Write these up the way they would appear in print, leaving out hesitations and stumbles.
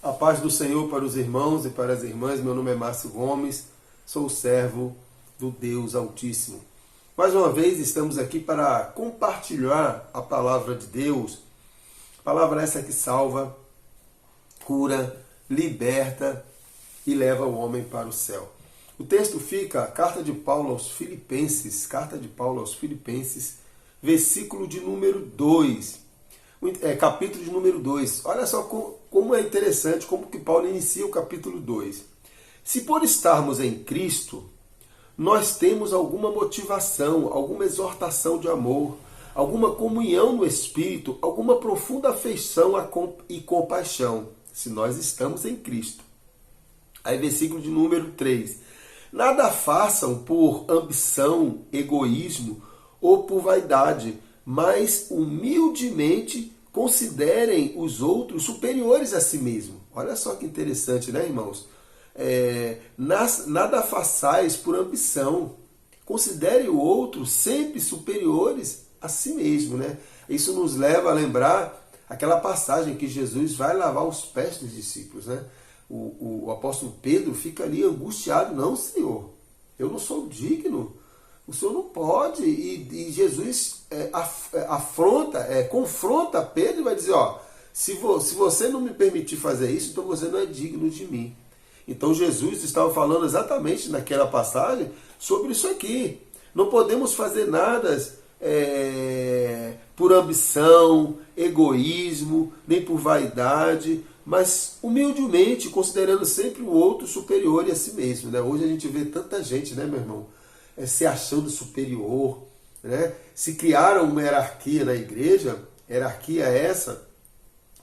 A paz do Senhor para os irmãos e para as irmãs. Meu nome é Márcio Gomes, sou servo do Deus Altíssimo. Mais uma vez estamos aqui para compartilhar a palavra de Deus. Palavra essa que salva, cura, liberta e leva o homem para o céu. O texto fica, carta de Paulo aos Filipenses, versículo de número 2. Capítulo de número 2. Olha só como é interessante, como que Paulo inicia o capítulo 2. Se por estarmos em Cristo, nós temos alguma motivação, alguma exortação de amor, alguma comunhão no Espírito, alguma profunda afeição e compaixão, se nós estamos em Cristo. Aí versículo de número 3. Nada façam por ambição, egoísmo ou por vaidade, mas humildemente considerem os outros superiores a si mesmo. Olha só que interessante, né, irmãos? Nada façais por ambição. Considere o outro sempre superiores a si mesmo, né? Isso nos leva a lembrar aquela passagem que Jesus vai lavar os pés dos discípulos, né? O apóstolo Pedro fica ali angustiado. Não, Senhor, eu não sou digno. O Senhor não pode. E Jesus confronta Pedro e vai dizer, se você não me permitir fazer isso, então você não é digno de mim. Então Jesus estava falando exatamente naquela passagem sobre isso aqui. Não podemos fazer nada por ambição, egoísmo, nem por vaidade, mas humildemente, considerando sempre o outro superior a si mesmo, né? Hoje a gente vê tanta gente, né, meu irmão, se achando superior, né? Se criaram uma hierarquia na igreja, hierarquia essa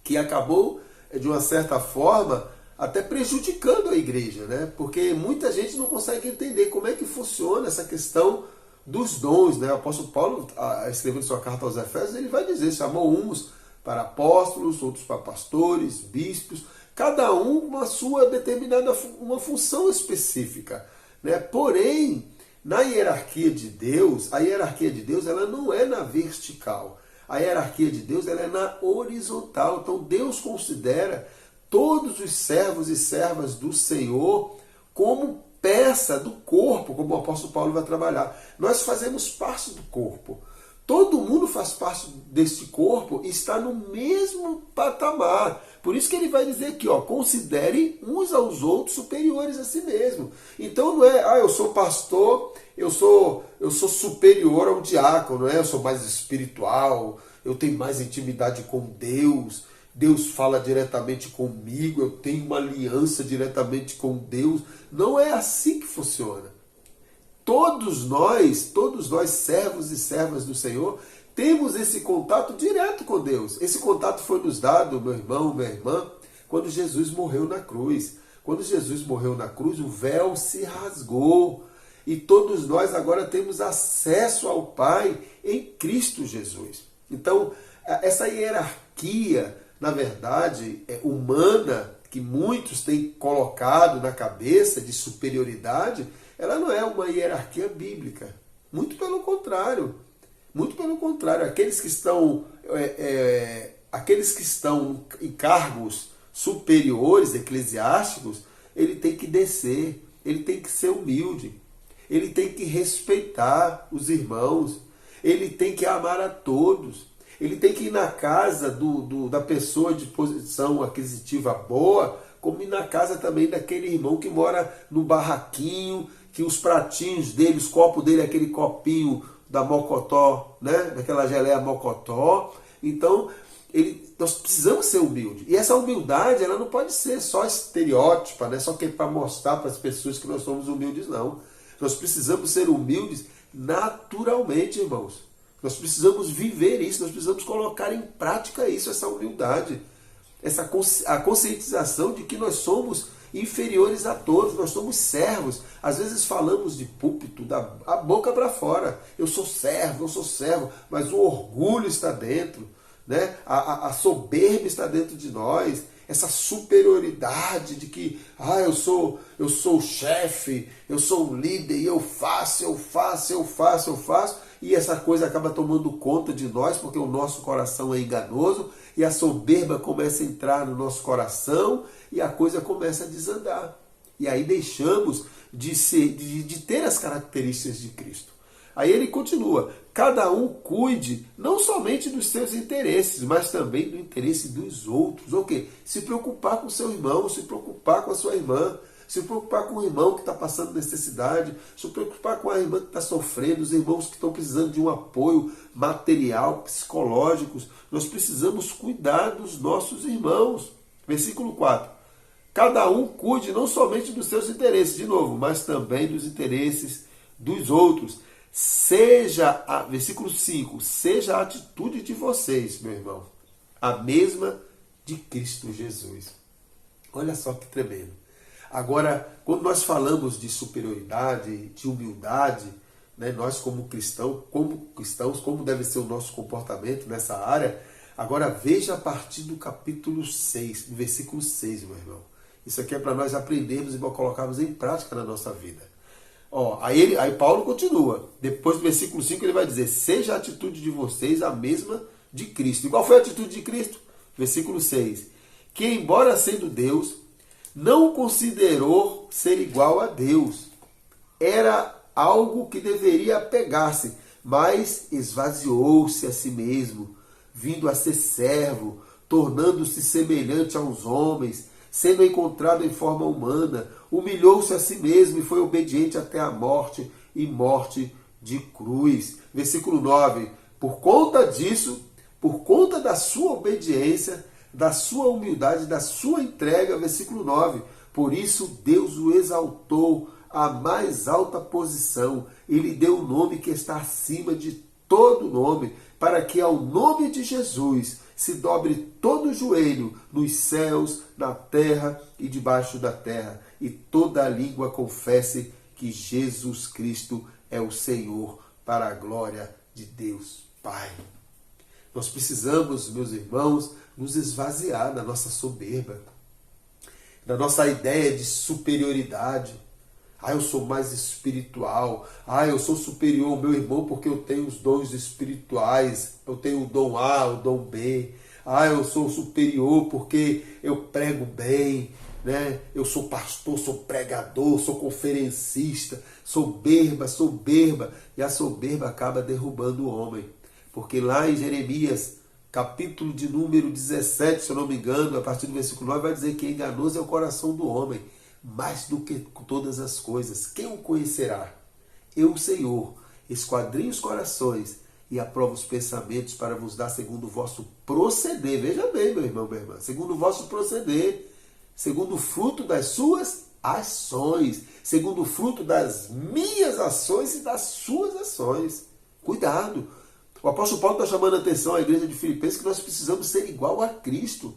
que acabou, de uma certa forma, até prejudicando a igreja, né? Porque muita gente não consegue entender como é que funciona essa questão dos dons, né? O apóstolo Paulo, escrevendo sua carta aos Efésios, ele vai dizer, chamou uns para apóstolos, outros para pastores, bispos, cada um com a sua determinada uma função específica, né? Porém, na hierarquia de Deus, a hierarquia de Deus ela não é na vertical. A hierarquia de Deus ela é na horizontal. Então Deus considera todos os servos e servas do Senhor como peça do corpo, como o apóstolo Paulo vai trabalhar. Nós fazemos parte do corpo. Todo mundo faz parte deste corpo e está no mesmo patamar. Por isso que ele vai dizer aqui, considere uns aos outros superiores a si mesmo. Então não é, eu sou pastor, eu sou superior ao diácono, eu sou mais espiritual, eu tenho mais intimidade com Deus, Deus fala diretamente comigo, eu tenho uma aliança diretamente com Deus. Não é assim que funciona. Todos nós, servos e servas do Senhor, temos esse contato direto com Deus. Esse contato foi nos dado, meu irmão, minha irmã, quando Jesus morreu na cruz. Quando Jesus morreu na cruz, o véu se rasgou. E todos nós agora temos acesso ao Pai em Cristo Jesus. Então, essa hierarquia, na verdade, humana, que muitos têm colocado na cabeça de superioridade, ela não é uma hierarquia bíblica. Muito pelo contrário. Muito pelo contrário. Aqueles que estão em cargos superiores, eclesiásticos, ele tem que descer, ele tem que ser humilde, ele tem que respeitar os irmãos, ele tem que amar a todos, ele tem que ir na casa da pessoa de posição aquisitiva boa, como ir na casa também daquele irmão que mora no barraquinho, que os pratinhos dele, os copos dele, aquele copinho da Mocotó, né? Daquela geleia Mocotó. Então, nós precisamos ser humildes. E essa humildade, ela não pode ser só estereótipa, né? Só que para mostrar para as pessoas que nós somos humildes, não. Nós precisamos ser humildes naturalmente, irmãos. Nós precisamos viver isso, nós precisamos colocar em prática isso, essa humildade. A conscientização de que nós somos inferiores a todos, nós somos servos. Às vezes falamos de púlpito, a boca para fora. Eu sou servo, mas o orgulho está dentro, né? A soberba está dentro de nós. Essa superioridade de que eu sou o chefe, eu sou o líder, e eu faço. E essa coisa acaba tomando conta de nós, porque o nosso coração é enganoso, e a soberba começa a entrar no nosso coração e a coisa começa a desandar. E aí deixamos de ter as características de Cristo. Aí ele continua, cada um cuide não somente dos seus interesses, mas também do interesse dos outros. O quê? Se preocupar com o seu irmão, se preocupar com a sua irmã, se preocupar com o irmão que está passando necessidade, se preocupar com a irmã que está sofrendo, os irmãos que estão precisando de um apoio material, psicológico. Nós precisamos cuidar dos nossos irmãos. Versículo 4. Cada um cuide não somente dos seus interesses, de novo, mas também dos interesses dos outros. Versículo 5, seja a atitude de vocês, meu irmão, a mesma de Cristo Jesus. Olha só que tremendo. Agora, quando nós falamos de superioridade, de humildade, né, nós como cristãos, como deve ser o nosso comportamento nessa área, agora veja a partir do capítulo 6, do versículo 6, meu irmão. Isso aqui é para nós aprendermos e colocarmos em prática na nossa vida. Aí Paulo continua. Depois do versículo 5 ele vai dizer, seja a atitude de vocês a mesma de Cristo. E qual foi a atitude de Cristo? Versículo 6. Que embora sendo Deus, não considerou ser igual a Deus. Era algo que deveria apegar-se, mas esvaziou-se a si mesmo, vindo a ser servo, tornando-se semelhante aos homens, sendo encontrado em forma humana, humilhou-se a si mesmo e foi obediente até a morte e morte de cruz. Versículo 9. Por conta disso, por conta da sua obediência, da sua humildade, da sua entrega, versículo 9. Por isso Deus o exaltou à mais alta posição e lhe deu o nome que está acima de todo nome, para que ao nome de Jesus se dobre todo o joelho nos céus, na terra e debaixo da terra, e toda a língua confesse que Jesus Cristo é o Senhor, para a glória de Deus Pai. Nós precisamos, meus irmãos, nos esvaziar da nossa soberba, da nossa ideia de superioridade. Eu sou mais espiritual. Eu sou superior ao meu irmão porque eu tenho os dons espirituais. Eu tenho o dom A, o dom B. Eu sou superior porque eu prego bem, né? Eu sou pastor, sou pregador, sou conferencista. Soberba. E a soberba acaba derrubando o homem. Porque lá em Jeremias, capítulo de número 17, se eu não me engano, a partir do versículo 9, vai dizer que enganoso é o coração do homem, mais do que todas as coisas. Quem o conhecerá? Eu, o Senhor, esquadrinho os corações e aprovo os pensamentos para vos dar segundo o vosso proceder. Veja bem, meu irmão, minha irmã. Segundo o vosso proceder. Segundo o fruto das suas ações. Segundo o fruto das minhas ações e das suas ações. Cuidado. O apóstolo Paulo está chamando a atenção à igreja de Filipenses que nós precisamos ser igual a Cristo.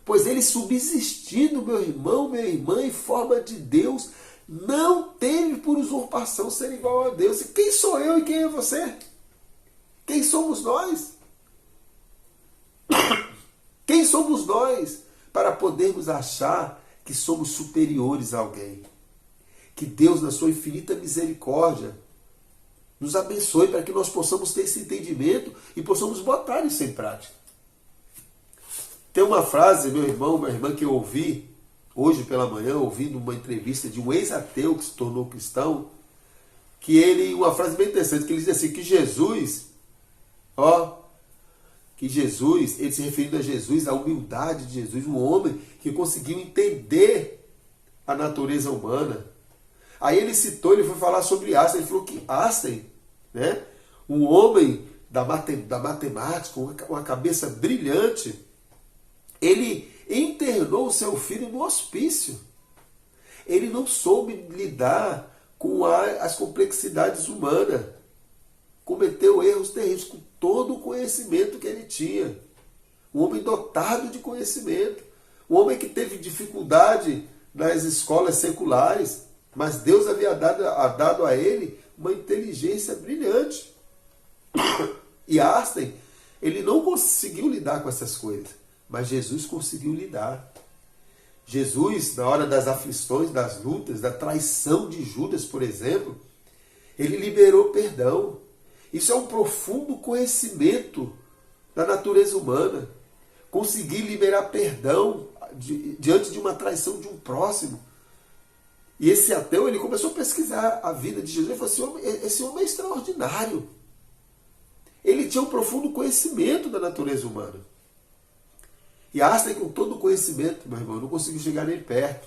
Pois ele, subsistindo, meu irmão, minha irmã, em forma de Deus, não teve por usurpação ser igual a Deus. E quem sou eu e quem é você? Quem somos nós? Quem somos nós para podermos achar que somos superiores a alguém? Que Deus, na sua infinita misericórdia, nos abençoe para que nós possamos ter esse entendimento e possamos botar isso em prática. Tem uma frase, meu irmão, minha irmã, que eu ouvi hoje pela manhã, ouvindo uma entrevista de um ex-ateu que se tornou cristão, uma frase bem interessante, que ele diz assim, que Jesus, ele se referindo a Jesus, a humildade de Jesus, um homem que conseguiu entender a natureza humana. Aí ele foi falar sobre Einstein, ele falou que Einstein, né, um homem da matemática, uma cabeça brilhante, ele internou o seu filho no hospício. Ele não soube lidar com as complexidades humanas. Cometeu erros terríveis com todo o conhecimento que ele tinha. Um homem dotado de conhecimento. Um homem que teve dificuldade nas escolas seculares, mas Deus havia dado a ele uma inteligência brilhante. E Einstein, ele não conseguiu lidar com essas coisas, mas Jesus conseguiu lidar. Jesus, na hora das aflições, das lutas, da traição de Judas, por exemplo, ele liberou perdão. Isso é um profundo conhecimento da natureza humana. conseguir liberar perdão diante de uma traição de um próximo. E esse ateu, ele começou a pesquisar a vida de Jesus e falou assim, esse homem é extraordinário. Ele tinha um profundo conhecimento da natureza humana. E Einstein, com todo o conhecimento, meu irmão, não conseguiu chegar nem perto.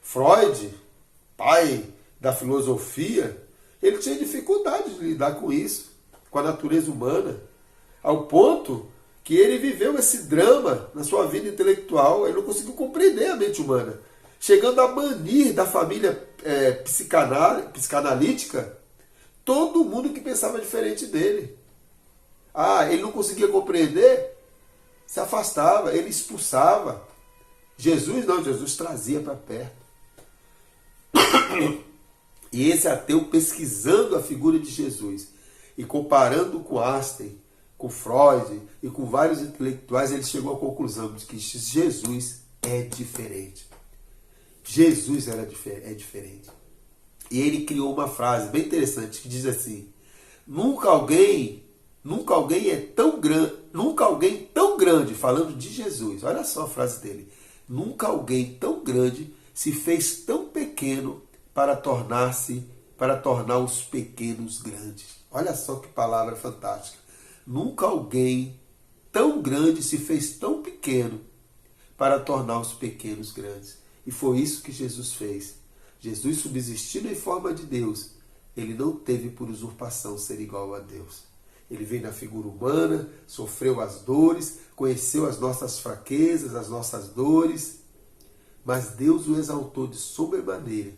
Freud, pai da filosofia, ele tinha dificuldade de lidar com isso, com a natureza humana, ao ponto que ele viveu esse drama na sua vida intelectual, ele não conseguiu compreender a mente humana, chegando a banir da família psicanalítica todo mundo que pensava diferente dele. Ele não conseguia compreender, se afastava, ele expulsava. Jesus não, Jesus trazia para perto. E esse ateu, pesquisando a figura de Jesus e comparando com Einstein, com Freud e com vários intelectuais, ele chegou à conclusão de que Jesus é diferente. Jesus é diferente. E ele criou uma frase bem interessante que diz assim: nunca alguém é tão grande, nunca alguém tão grande, falando de Jesus, olha só a frase dele, nunca alguém tão grande se fez tão pequeno para tornar os pequenos grandes. Olha só que palavra fantástica. Nunca alguém tão grande se fez tão pequeno para tornar os pequenos grandes. E foi isso que Jesus fez. Jesus, subsistindo em forma de Deus, ele não teve por usurpação ser igual a Deus. Ele veio na figura humana, sofreu as dores, conheceu as nossas fraquezas, as nossas dores, mas Deus o exaltou de sobremaneira,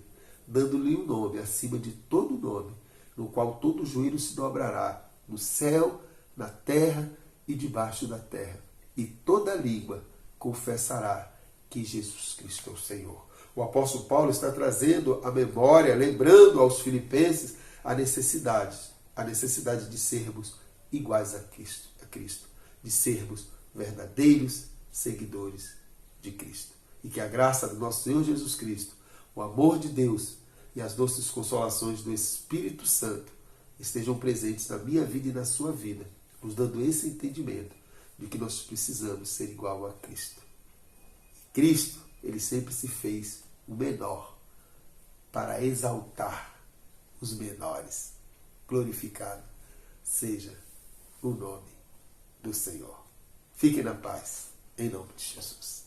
dando-lhe um nome acima de todo nome, no qual todo joelho se dobrará, no céu, na terra e debaixo da terra, e toda língua confessará que Jesus Cristo é o Senhor. O apóstolo Paulo está trazendo a memória, lembrando aos filipenses a necessidade de sermos iguais a Cristo, de sermos verdadeiros seguidores de Cristo. E que a graça do nosso Senhor Jesus Cristo, o amor de Deus e as doces consolações do Espírito Santo estejam presentes na minha vida e na sua vida, nos dando esse entendimento de que nós precisamos ser igual a Cristo. Cristo, ele sempre se fez o menor para exaltar os menores. Glorificado seja o nome do Senhor. Fiquem na paz, em nome de Jesus.